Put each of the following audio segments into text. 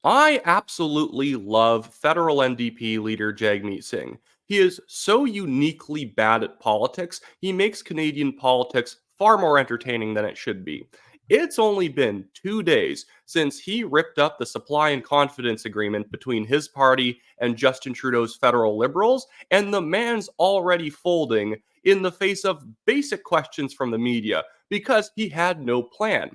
I absolutely love federal NDP leader Jagmeet Singh. He is so uniquely bad at politics, he makes Canadian politics far more entertaining than it should be. It's only been 2 days since he ripped up the supply and confidence agreement between his party and Justin Trudeau's federal Liberals, and the man's already folding in the face of basic questions from the media because he had no plan.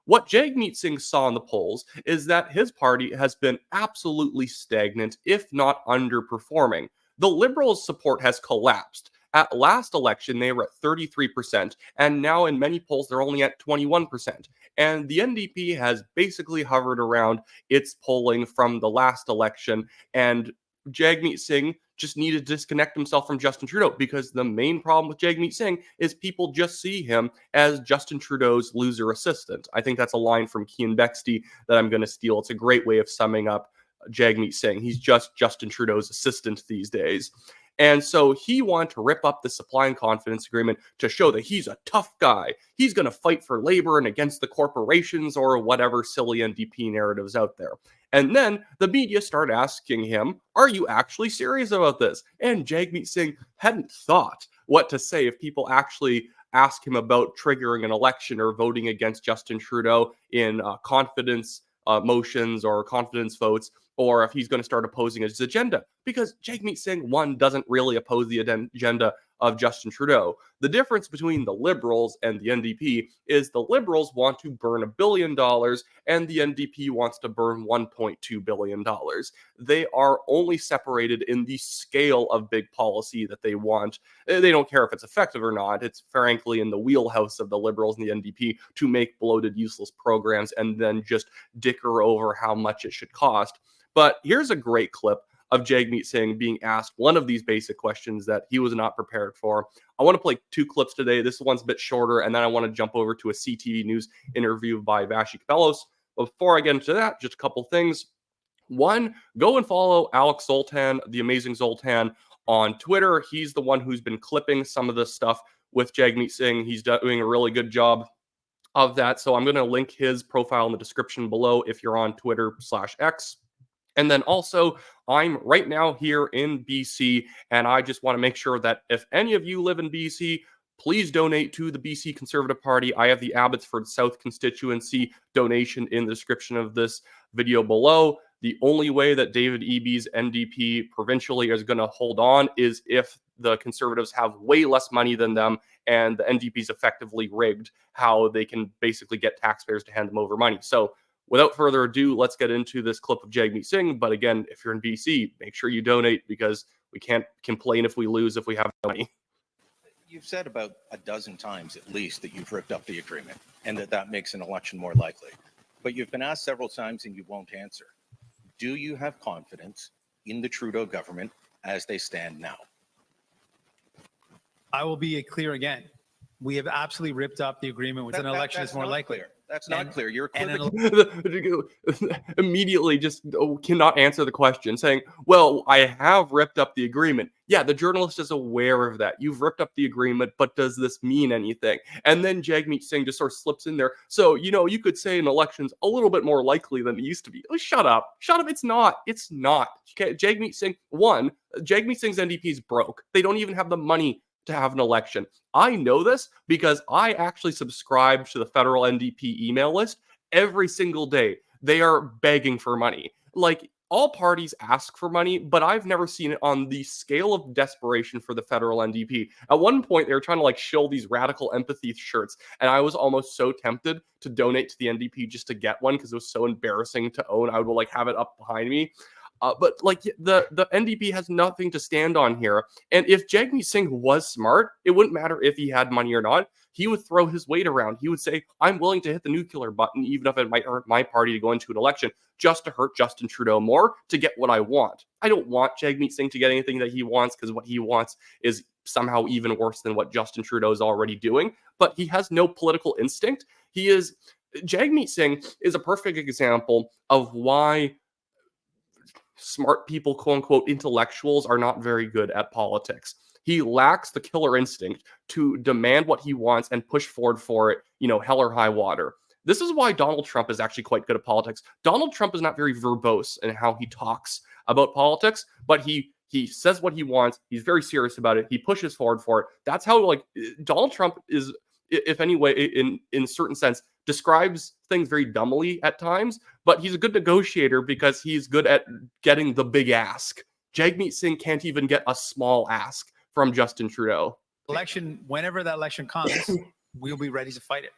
What Jagmeet Singh saw in the polls is that his party has been absolutely stagnant, if not underperforming. The Liberals' support has collapsed. At last election, they were at 33%, and now in many polls, they're only at 21%. And the NDP has basically hovered around its polling from the last election, and Jagmeet Singh just needed to disconnect himself from Justin Trudeau because the main problem with Jagmeet Singh is people just see him as Justin Trudeau's loser assistant. I think that's a line from Kean Bexty that I'm going to steal. It's a great way of summing up Jagmeet Singh. He's just Justin Trudeau's assistant these days. And so he wanted to rip up the supply and confidence agreement to show that he's a tough guy. He's going to fight for labor and against the corporations or whatever silly NDP narratives out there. And then the media started asking him, are you actually serious about this? And Jagmeet Singh hadn't thought what to say if people actually ask him about triggering an election or voting against Justin Trudeau in confidence motions or confidence votes, or if he's going to start opposing his agenda. Because Jagmeet Singh, one, doesn't really oppose the agenda of Justin Trudeau. The difference between the Liberals and the NDP is the Liberals want to burn $1 billion and the NDP wants to burn $1.2 billion. They are only separated in the scale of big policy that they want. They don't care if it's effective or not. It's frankly in the wheelhouse of the Liberals and the NDP to make bloated, useless programs and then just dicker over how much it should cost. But here's a great clip of Jagmeet Singh being asked one of these basic questions that he was not prepared for. I want to play two clips today. This one's a bit shorter, and then I want to jump over to a CTV News interview by Vashi Kapelos. But before I get into that, just a couple things. One, go and follow Alex Zoltan, the amazing Zoltan, on Twitter. He's the one who's been clipping some of this stuff with Jagmeet Singh. He's doing a really good job of that. So I'm going to link his profile in the description below if you're on Twitter/X. And then also, I'm right now here in BC, and I just want to make sure that if any of you live in BC, please donate to the BC Conservative Party. I have the Abbotsford South constituency donation in the description of this video below. The only way that David Eby's NDP provincially is going to hold on is if the Conservatives have way less money than them and the NDP's effectively rigged how they can basically get taxpayers to hand them over money. So without further ado, let's get into this clip of Jagmeet Singh. But again, if you're in BC, make sure you donate because we can't complain if we lose if we have money. You've said about a dozen times at least that you've ripped up the agreement and that makes an election more likely. But you've been asked several times and you won't answer. Do you have confidence in the Trudeau government as they stand now? I will be clear again. We have absolutely ripped up the agreement with an election is more likely. Clear. That's not clear. You're immediately just cannot answer the question, saying, well, I have ripped up the agreement. Yeah, the journalist is aware of that. You've ripped up the agreement, but does this mean anything? And then Jagmeet Singh just sort of slips in there. So, you could say an election's a little bit more likely than it used to be. Oh, shut up. Shut up. It's not. It's not. Okay, Jagmeet Singh, Jagmeet Singh's NDP is broke. They don't even have the money to have an election. I know this because I actually subscribe to the federal NDP email list every single day. They are begging for money. Like, all parties ask for money, but I've never seen it on the scale of desperation for the federal NDP. At one point, they were trying to shill these radical empathy shirts, and I was almost so tempted to donate to the NDP just to get one because it was so embarrassing to own. I would have it up behind me. But the NDP has nothing to stand on here. And if Jagmeet Singh was smart, it wouldn't matter if he had money or not. He would throw his weight around. He would say, I'm willing to hit the nuclear button, even if it might hurt my party to go into an election, just to hurt Justin Trudeau more to get what I want. I don't want Jagmeet Singh to get anything that he wants because what he wants is somehow even worse than what Justin Trudeau is already doing. But he has no political instinct. Jagmeet Singh is a perfect example of why smart people, quote unquote, intellectuals are not very good at politics. He lacks the killer instinct to demand what he wants and push forward for it, hell or high water. This is why Donald Trump is actually quite good at politics. Donald Trump is not very verbose in how he talks about politics, but he says what he wants. He's very serious about it. He pushes forward for it. That's how, like, Donald Trump is, if any way, in certain sense, describes things very dumbly at times, but he's a good negotiator because he's good at getting the big ask. Jagmeet Singh can't even get a small ask from Justin Trudeau. Election, whenever that election comes, we'll be ready to fight it.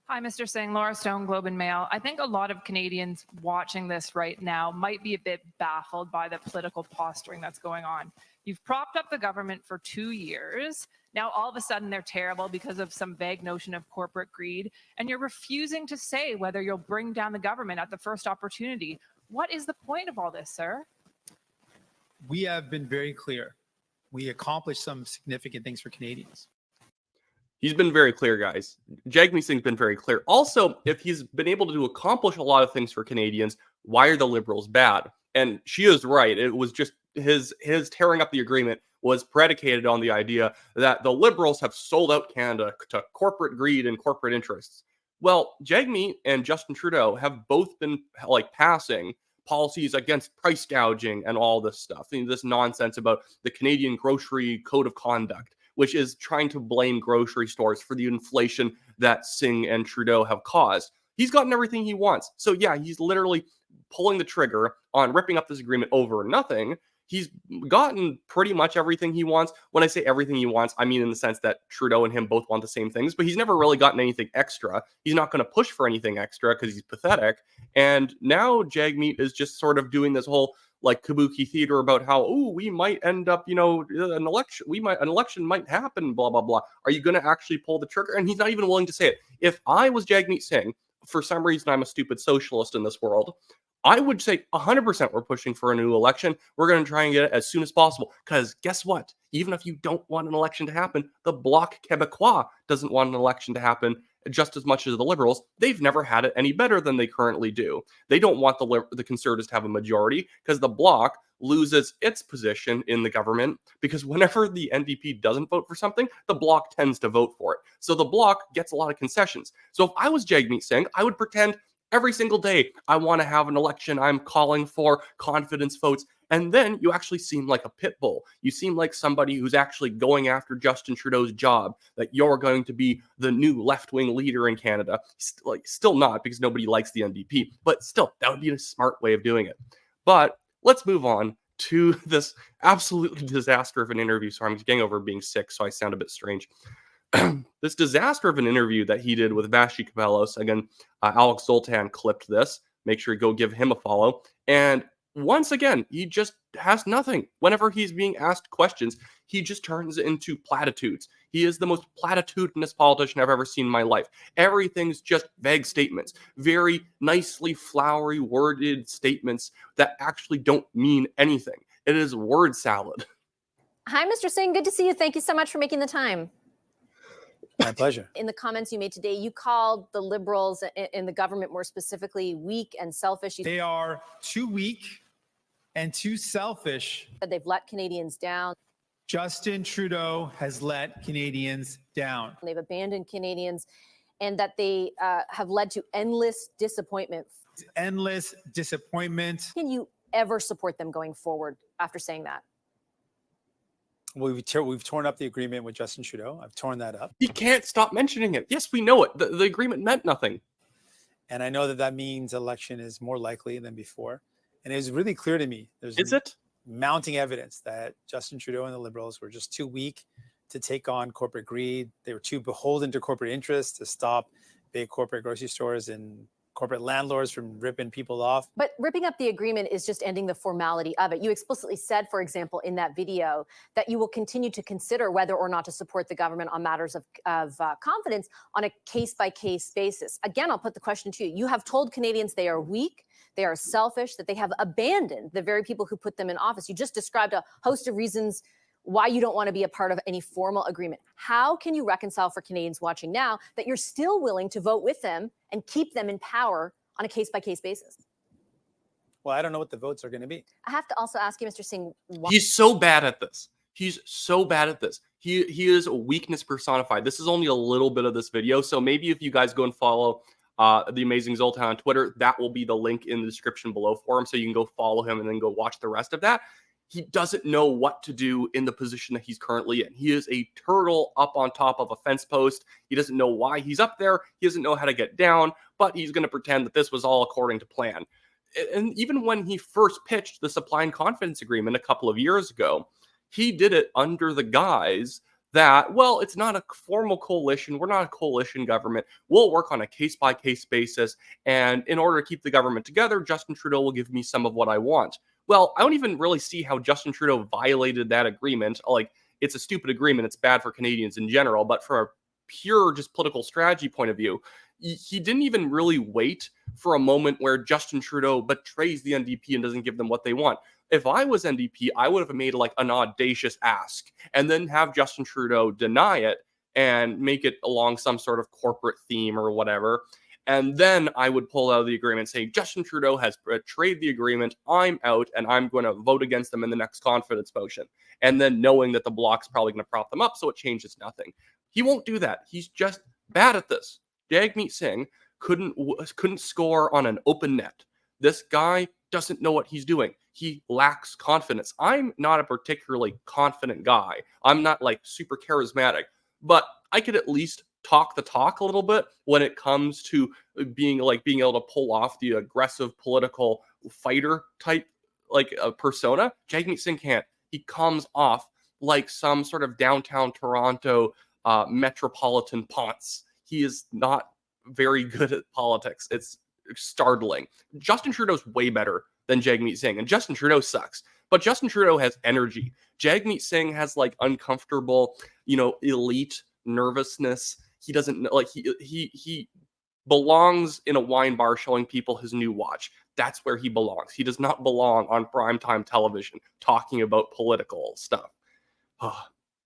Hi, Mr. Singh. Laura Stone, Globe and Mail. I think a lot of Canadians watching this right now might be a bit baffled by the political posturing that's going on. You've propped up the government for 2 years. Now, all of a sudden, they're terrible because of some vague notion of corporate greed. And you're refusing to say whether you'll bring down the government at the first opportunity. What is the point of all this, sir? We have been very clear. We accomplished some significant things for Canadians. He's been very clear, guys. Jagmeet Singh's been very clear. Also, if he's been able to accomplish a lot of things for Canadians, why are the Liberals bad? And she is right. It was just his tearing up the agreement was predicated on the idea that the Liberals have sold out Canada to corporate greed and corporate interests. Well, Jagmeet and Justin Trudeau have both been like passing policies against price gouging and all this stuff. I mean, this nonsense about the Canadian Grocery Code of Conduct, which is trying to blame grocery stores for the inflation that Singh and Trudeau have caused. He's gotten everything he wants. So yeah, he's literally pulling the trigger on ripping up this agreement over nothing. He's gotten pretty much everything he wants. When I say everything he wants, I mean in the sense that Trudeau and him both want the same things, but he's never really gotten anything extra. He's not going to push for anything extra because he's pathetic. And now Jagmeet is just sort of doing this whole like kabuki theater about how, we might end up, an election might happen, blah, blah, blah. Are you going to actually pull the trigger? And he's not even willing to say it. If I was Jagmeet Singh, for some reason I'm a stupid socialist in this world, I would say 100% we're pushing for a new election. We're going to try and get it as soon as possible. Because guess what? Even if you don't want an election to happen, the Bloc Québécois doesn't want an election to happen just as much as the Liberals. They've never had it any better than they currently do. They don't want the Conservatives to have a majority because the Bloc loses its position in the government because whenever the NDP doesn't vote for something, the Bloc tends to vote for it. So the Bloc gets a lot of concessions. So if I was Jagmeet Singh, I would pretend every single day, I want to have an election. I'm calling for confidence votes. And then you actually seem like a pit bull. You seem like somebody who's actually going after Justin Trudeau's job, that you're going to be the new left-wing leader in Canada. Still not, because nobody likes the NDP. But still, that would be a smart way of doing it. But let's move on to this absolutely disaster of an interview. So I'm getting over being sick, so I sound a bit strange. This disaster of an interview that he did with Vashi Kapelos. Again, Alex Zoltan clipped this. Make sure you go give him a follow. And once again, he just has nothing. Whenever he's being asked questions, he just turns into platitudes. He is the most platitudinous politician I've ever seen in my life. Everything's just vague statements, very nicely flowery worded statements that actually don't mean anything. It is word salad. Hi, Mr. Singh. Good to see you. Thank you so much for making the time. My pleasure. In the comments you made today, you called the Liberals and the government more specifically weak and selfish. They are too weak and too selfish. Said they've let Canadians down. Justin Trudeau has let Canadians down. They've abandoned Canadians and that they have led to endless disappointment. Endless disappointment. Can you ever support them going forward after saying that? We've torn up the agreement with Justin Trudeau. I've torn that up. He can't stop mentioning it. Yes, we know it. The agreement meant nothing. And I know that means election is more likely than before. And it was really clear to me. Is it? Mounting evidence that Justin Trudeau and the Liberals were just too weak to take on corporate greed. They were too beholden to corporate interests to stop big corporate grocery stores and corporate landlords from ripping people off. But ripping up the agreement is just ending the formality of it. You explicitly said, for example, in that video, that you will continue to consider whether or not to support the government on matters of confidence on a case-by-case basis. Again, I'll put the question to you. You have told Canadians they are weak, they are selfish, that they have abandoned the very people who put them in office. You just described a host of reasons why you don't want to be a part of any formal agreement. How can you reconcile for Canadians watching now that you're still willing to vote with them and keep them in power on a case-by-case basis? Well, I don't know what the votes are going to be. I have to also ask you, Mr. Singh, why? He's so bad at this. He's so bad at this. He is a weakness personified. This is only a little bit of this video, so maybe if you guys go and follow The Amazing Zoltan on Twitter. That will be the link in the description below for him, so you can go follow him and then go watch the rest of that. He doesn't know what to do in the position that he's currently in. He is a turtle up on top of a fence post. He doesn't know why he's up there. He doesn't know how to get down, but he's going to pretend that this was all according to plan. And even when he first pitched the supply and confidence agreement a couple of years ago, he did it under the guise that, well, it's not a formal coalition. We're not a coalition government. We'll work on a case-by-case basis. And in order to keep the government together, Justin Trudeau will give me some of what I want. Well, I don't even really see how Justin Trudeau violated that agreement. Like, it's a stupid agreement. It's bad for Canadians in general. But from a pure just political strategy point of view, he didn't even really wait for a moment where Justin Trudeau betrays the NDP and doesn't give them what they want. If I was NDP, I would have made like an audacious ask and then have Justin Trudeau deny it and make it along some sort of corporate theme or whatever. And then I would pull out of the agreement saying, Justin Trudeau has betrayed the agreement. I'm out and I'm going to vote against them in the next confidence motion. And then knowing that the Bloc's probably going to prop them up, so it changes nothing. He won't do that. He's just bad at this. Jagmeet Singh couldn't score on an open net. This guy doesn't know what he's doing. He lacks confidence. I'm not a particularly confident guy. I'm not like super charismatic, but I could at least talk the talk a little bit when it comes to being able to pull off the aggressive political fighter type persona. Jagmeet Singh can't. He comes off like some sort of downtown Toronto metropolitan ponce. He is not very good at politics. It's startling. Justin Trudeau's way better than Jagmeet Singh, and Justin Trudeau sucks. But Justin Trudeau has energy. Jagmeet Singh has like uncomfortable, elite nervousness. He doesn't like he belongs in a wine bar showing people his new watch. That's where he belongs. He does not belong on primetime television talking about political stuff.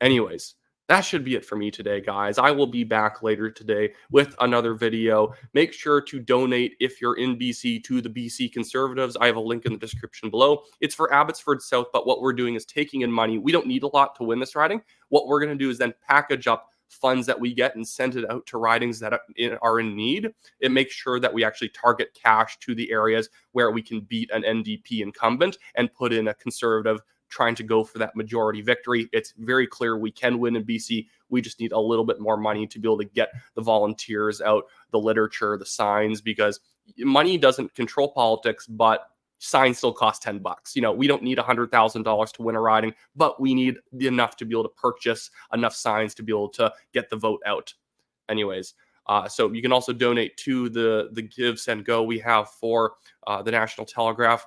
Anyways, that should be it for me today, guys. I will be back later today with another video. Make sure to donate if you're in BC to the BC Conservatives. I have a link in the description below. It's for Abbotsford South, but what we're doing is taking in money. We don't need a lot to win this riding. What we're going to do is then package up funds that we get and send it out to ridings that are in need. It makes sure that we actually target cash to the areas where we can beat an NDP incumbent and put in a Conservative trying to go for that majority victory. It's very clear we can win in BC. We just need a little bit more money to be able to get the volunteers out, the literature, the signs, because money doesn't control politics, but signs still cost $10. We don't need $100,000 to win a riding, but we need enough to be able to purchase enough signs to be able to get the vote out. Anyways, so you can also donate to the Give, Send, Go we have for the National Telegraph.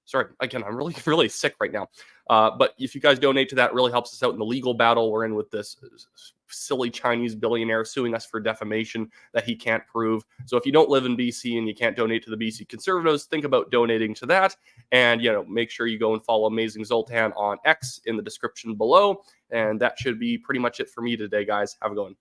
Sorry, again, I'm really, really sick right now. But if you guys donate to that, it really helps us out in the legal battle we're in with this silly Chinese billionaire suing us for defamation that he can't prove. So if you don't live in BC and you can't donate to the BC Conservatives, think about donating to that. And, make sure you go and follow Amazing Zoltan on X in the description below. And that should be pretty much it for me today, guys. Have a good one.